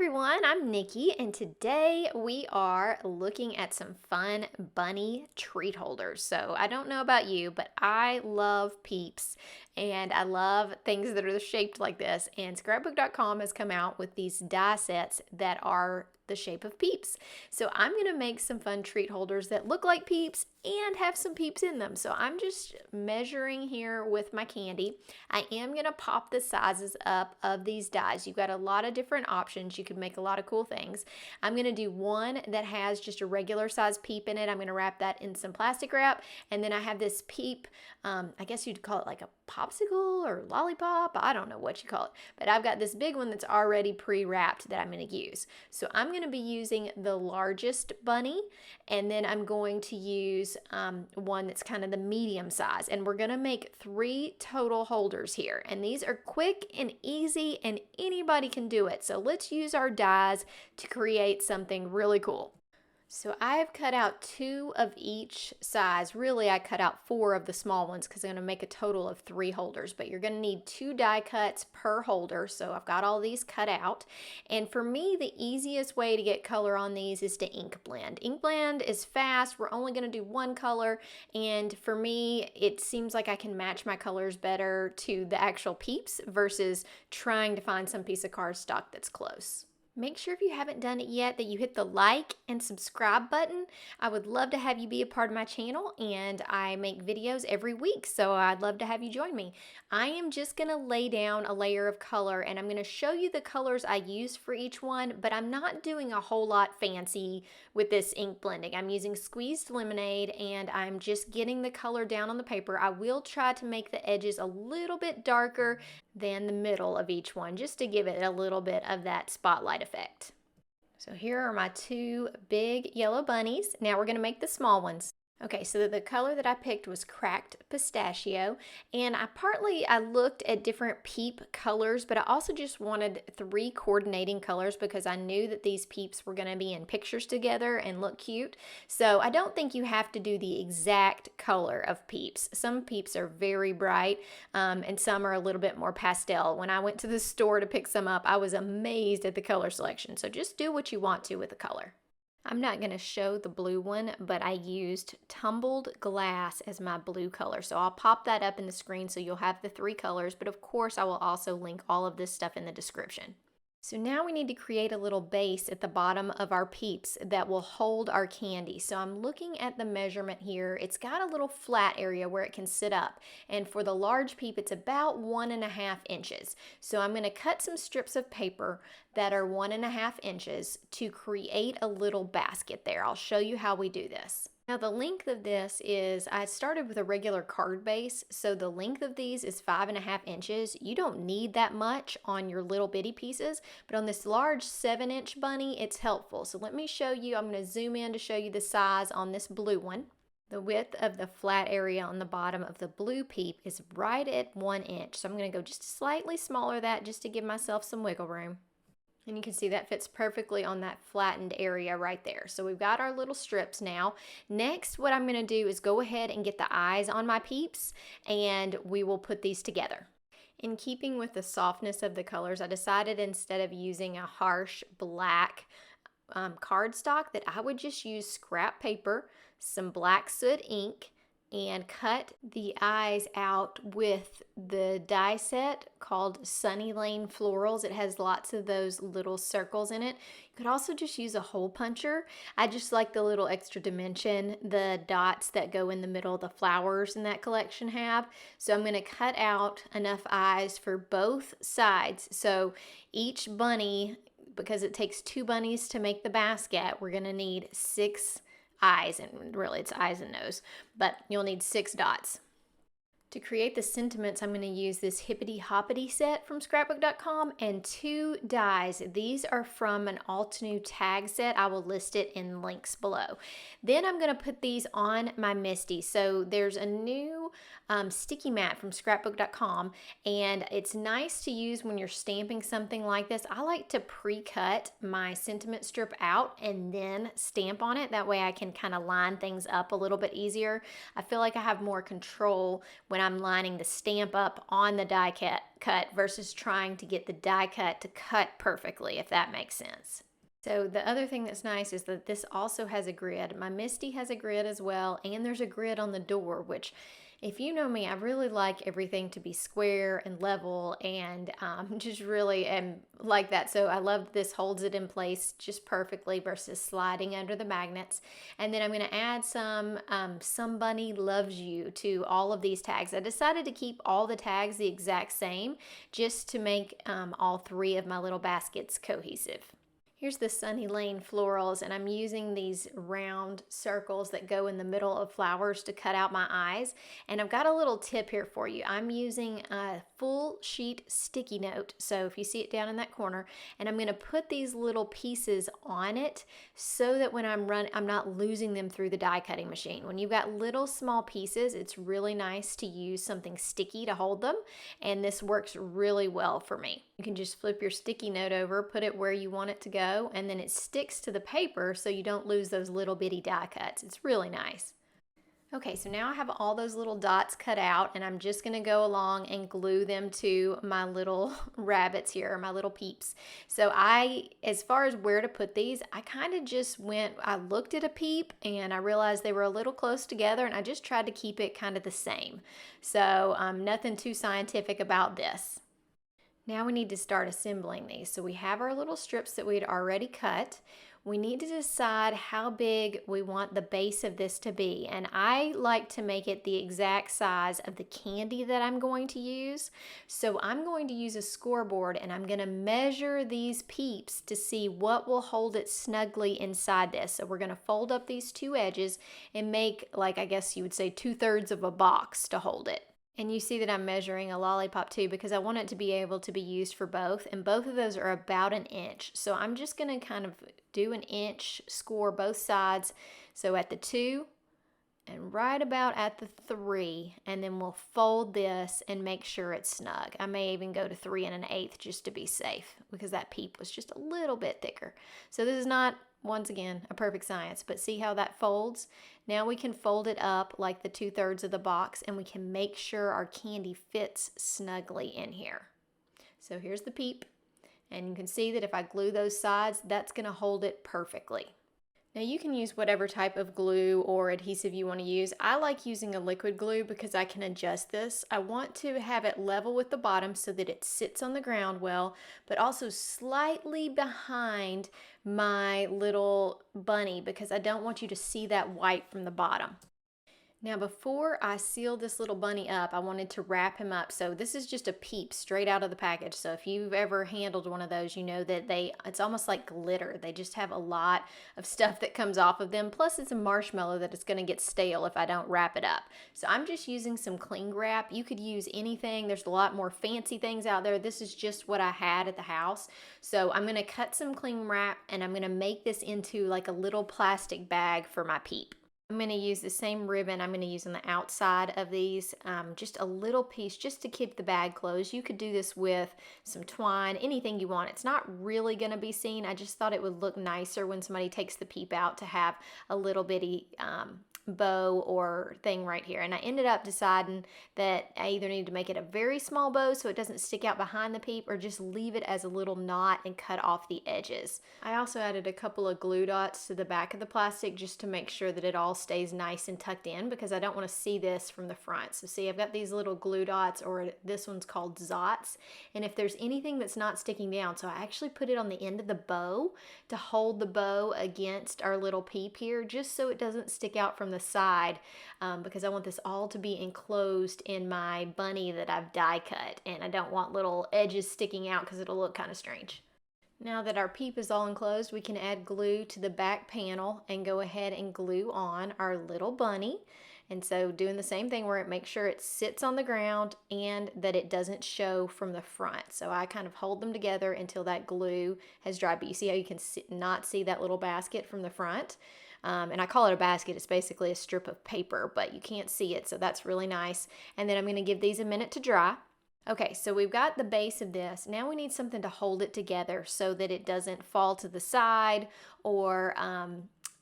everyone, I'm Nikki, and today we are looking at some fun bunny treat holders. So I don't know about you, but I love Peeps and I love things that are shaped like this. And scrapbook.com has come out with these die sets that are the shape of Peeps. So I'm going to make some fun treat holders that look like Peeps and have some Peeps in them. So I'm just measuring here with my candy. I am going to pop the sizes up of these dies. You've got a lot of different options. You can make a lot of cool things. I'm going to do one that has just a regular size Peep in it. I'm going to wrap that in some plastic wrap. And then I have this Peep, I guess you'd call it like a popsicle or lollipop. I don't know what you call it. But I've got this big one that's already pre-wrapped that I'm going to use. So I'm going to be using the largest bunny, and then I'm going to use one that's kind of the medium size, and we're going to make 3 total holders here, and these are quick and easy and anybody can do it. So let's use our dies to create something really cool. So I have cut out 2 of each size. Really, I cut out 4 of the small ones because I'm going to make a total of 3 holders. But you're going to need 2 die cuts per holder. So I've got all these cut out. And for me, the easiest way to get color on these is to ink blend. Ink blend is fast. We're only going to do 1 color. And for me, it seems like I can match my colors better to the actual Peeps versus trying to find some piece of cardstock that's close. Make sure if you haven't done it yet that you hit the like and subscribe button. I would love to have you be a part of my channel, and I make videos every week, so I'd love to have you join me. I am just going to lay down a layer of color, and I'm going to show you the colors I use for each one, but I'm not doing a whole lot fancy with this ink blending. I'm using squeezed lemonade, and I'm just getting the color down on the paper. I will try to make the edges a little bit darker than the middle of each one, just to give it a little bit of that spotlight effect. So here are my 2 big yellow bunnies. Now we're going to make the small ones. Okay, so the color that I picked was cracked pistachio, and I looked at different Peep colors, but I also just wanted 3 coordinating colors because I knew that these Peeps were going to be in pictures together and look cute. So I don't think you have to do the exact color of Peeps. Some Peeps are very bright, and some are a little bit more pastel. When I went to the store to pick some up, I was amazed at the color selection. So just do what you want to with the color. I'm not going to show the blue one, but I used Tumbled glass as my blue color. So I'll pop that up in the screen so you'll have the 3 colors, but of course I will also link all of this stuff in the description. So now we need to create a little base at the bottom of our Peeps that will hold our candy. So I'm looking at the measurement here. It's got a little flat area where it can sit up. And for the large Peep, it's about 1.5 inches. So I'm going to cut some strips of paper that are 1.5 inches to create a little basket there. I'll show you how we do this. Now the length of this is, I started with a regular card base, so the length of these is 5.5 inches. You don't need that much on your little bitty pieces, but on this large 7-inch bunny, it's helpful. So let me show you, I'm going to zoom in to show you the size on this blue one. The width of the flat area on the bottom of the blue Peep is right at 1 inch. So I'm going to go just slightly smaller that just to give myself some wiggle room. And you can see that fits perfectly on that flattened area right there. So we've got our little strips now. Next, what I'm going to do is go ahead and get the eyes on my Peeps, and we will put these together. In keeping with the softness of the colors, I decided instead of using a harsh black cardstock that I would just use scrap paper, some black soot ink, and cut the eyes out with the die set called Sunny Lane Florals. It has lots of those little circles in it. You could also just use a hole puncher. I just like the little extra dimension the dots that go in the middle of the flowers in that collection have. So I'm going to cut out enough eyes for both sides. So each bunny, because it takes 2 bunnies to make the basket, we're going to need 6 eyes, and really it's eyes and nose, but you'll need 6 dots. To create the sentiments, I'm going to use this Hippity Hoppity set from scrapbook.com and 2 dies. These are from an Altenew tag set. I will list it in links below. Then I'm going to put these on my Misty. So there's a new sticky mat from scrapbook.com, and it's nice to use when you're stamping something like this. I like to pre-cut my sentiment strip out and then stamp on it. That way I can kind of line things up a little bit easier. I feel like I have more control when I'm lining the stamp up on the die cut versus trying to get the die cut to cut perfectly, if that makes sense. So the other thing that's nice is that this also has a grid. My Misty has a grid as well, and there's a grid on the door, which, if you know me, I really like everything to be square and level, and just really am like that. So I love this holds it in place just perfectly versus sliding under the magnets. And then I'm going to add some Somebody Loves You to all of these tags. I decided to keep all the tags the exact same just to make all three of my little baskets cohesive. Here's the Sunny Lane Florals, and I'm using these round circles that go in the middle of flowers to cut out my eyes. And I've got a little tip here for you. I'm using a full sheet sticky note, so if you see it down in that corner, and I'm going to put these little pieces on it so that when I'm not losing them through the die cutting machine. When you've got little small pieces, it's really nice to use something sticky to hold them, and this works really well for me. You can just flip your sticky note over, put it where you want it to go, and then it sticks to the paper so you don't lose those little bitty die cuts. It's really nice. Okay, so now I have all those little dots cut out, and I'm just going to go along and glue them to my little rabbits here, my little peeps. So as far as where to put these, I kind of just I looked at a peep and I realized they were a little close together, and I just tried to keep it kind of the same. So nothing too scientific about this. Now we need to start assembling these. So we have our little strips that we had already cut. We need to decide how big we want the base of this to be. And I like to make it the exact size of the candy that I'm going to use. So I'm going to use a scoreboard, and I'm going to measure these peeps to see what will hold it snugly inside this. So we're going to fold up these two edges and make, like, I guess you would say, 2/3 of a box to hold it. And you see that I'm measuring a lollipop too because I want it to be able to be used for both, and both of those are about 1 inch. So I'm just going to kind of do 1 inch, score both sides. So at the 2 and right about at the 3, and then we'll fold this and make sure it's snug. I may even go to 3 1/8 just to be safe because that peep was just a little bit thicker. So this is not, once again, a perfect science, but see how that folds? Now we can fold it up like the 2/3 of the box, and we can make sure our candy fits snugly in here. So here's the peep, and you can see that if I glue those sides, that's going to hold it perfectly. Now you can use whatever type of glue or adhesive you want to use. I like using a liquid glue because I can adjust this. I want to have it level with the bottom so that it sits on the ground well, but also slightly behind my little bunny because I don't want you to see that white from the bottom. Now before I seal this little bunny up, I wanted to wrap him up. So this is just a peep straight out of the package. So if you've ever handled one of those, you know that it's almost like glitter. They just have a lot of stuff that comes off of them. Plus it's a marshmallow that is going to get stale if I don't wrap it up. So I'm just using some cling wrap. You could use anything. There's a lot more fancy things out there. This is just what I had at the house. So I'm going to cut some cling wrap, and I'm going to make this into like a little plastic bag for my peep. I'm going to use the same ribbon I'm going to use on the outside of these, just a little piece just to keep the bag closed. You could do this with some twine, anything you want. It's not really going to be seen. I just thought it would look nicer when somebody takes the peep out to have a little bitty bow or thing right here. And I ended up deciding that I either need to make it a very small bow so it doesn't stick out behind the peep, or just leave it as a little knot and cut off the edges. I also added a couple of glue dots to the back of the plastic just to make sure that it all stays nice and tucked in because I don't want to see this from the front. So see, I've got these little glue dots, or this one's called Zots, and if there's anything that's not sticking down, so I actually put it on the end of the bow to hold the bow against our little peep here just so it doesn't stick out from the side, because I want this all to be enclosed in my bunny that I've die cut, and I don't want little edges sticking out because it'll look kind of strange. Now that our peep is all enclosed, we can add glue to the back panel and go ahead and glue on our little bunny. And so doing the same thing where it makes sure it sits on the ground and that it doesn't show from the front. So I kind of hold them together until that glue has dried. But you see how you can not see that little basket from the front? And I call it a basket. It's basically a strip of paper, but you can't see it, so that's really nice. And then I'm going to give these a minute to dry. Okay, so we've got the base of this. Now we need something to hold it together so that it doesn't fall to the side or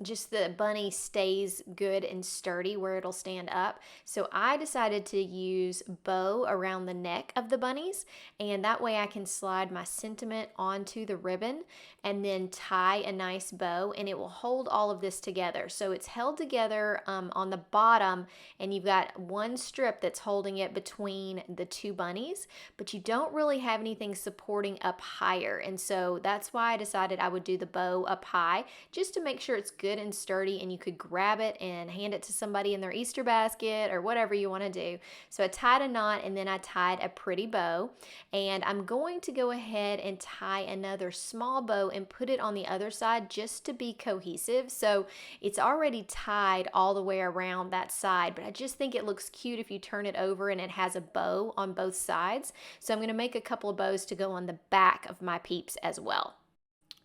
just the bunny stays good and sturdy where it'll stand up. So I decided to use bow around the neck of the bunnies, and that way I can slide my sentiment onto the ribbon and then tie a nice bow, and it will hold all of this together. So it's held together on the bottom, and you've got one strip that's holding it between the two bunnies, but you don't really have anything supporting up higher. And so that's why I decided I would do the bow up high, just to make sure it's good and sturdy and you could grab it and hand it to somebody in their Easter basket or whatever you want to do. So I tied a knot, and then I tied a pretty bow, and I'm going to go ahead and tie another small bow and put it on the other side just to be cohesive. So it's already tied all the way around that side, but I just think it looks cute if you turn it over and it has a bow on both sides. So I'm going to make a couple of bows to go on the back of my Peeps as well.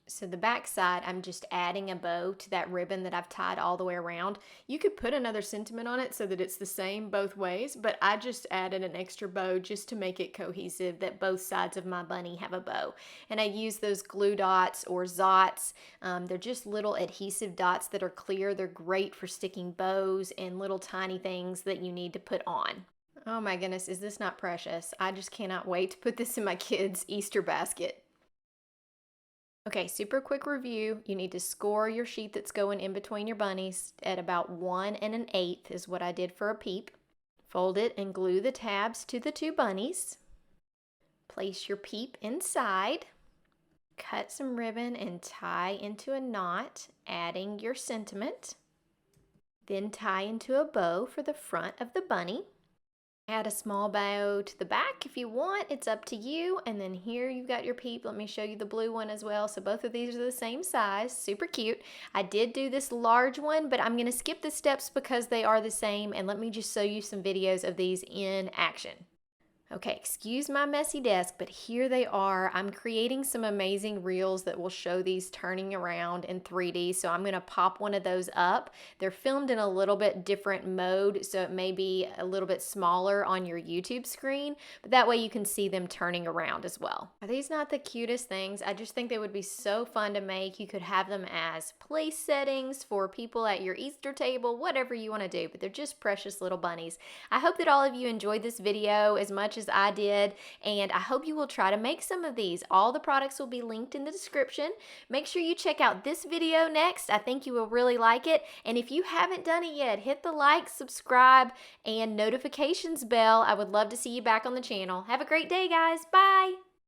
So the back side, I'm just adding a bow to that ribbon that I've tied all the way around. You could put another sentiment on it so that it's the same both ways, but I just added an extra bow just to make it cohesive, that both sides of my bunny have a bow. And I use those glue dots or Zots. They're just little adhesive dots that are clear. They're great for sticking bows and little tiny things that you need to put on. Oh my goodness, is this not precious? I just cannot wait to put this in my kids' Easter basket. Okay, super quick review. You need to score your sheet that's going in between your bunnies at about 1 1/8 is what I did for a Peep. Fold it and glue the tabs to the two bunnies. Place your Peep inside. Cut some ribbon and tie into a knot, adding your sentiment. Then tie into a bow for the front of the bunny. Add a small bow to the back if you want, it's up to you. And then here you've got your Peep. Let me show you the blue one as well. So both of these are the same size, super cute. I did do this large one, but I'm gonna skip the steps because they are the same, and let me just show you some videos of these in action. Okay, excuse my messy desk, but here they are. I'm creating some amazing reels that will show these turning around in 3D, so I'm gonna pop one of those up. They're filmed in a little bit different mode, so it may be a little bit smaller on your YouTube screen, but that way you can see them turning around as well. Are these not the cutest things? I just think they would be so fun to make. You could have them as place settings for people at your Easter table, whatever you wanna do, but they're just precious little bunnies. I hope that all of you enjoyed this video as much as I did, and I hope you will try to make some of these. All the products will be linked in the description. Make sure you check out this video next. I think you will really like it, and if you haven't done it yet, hit the like, subscribe, and notifications bell. I would love to see you back on the channel. Have a great day, guys. Bye!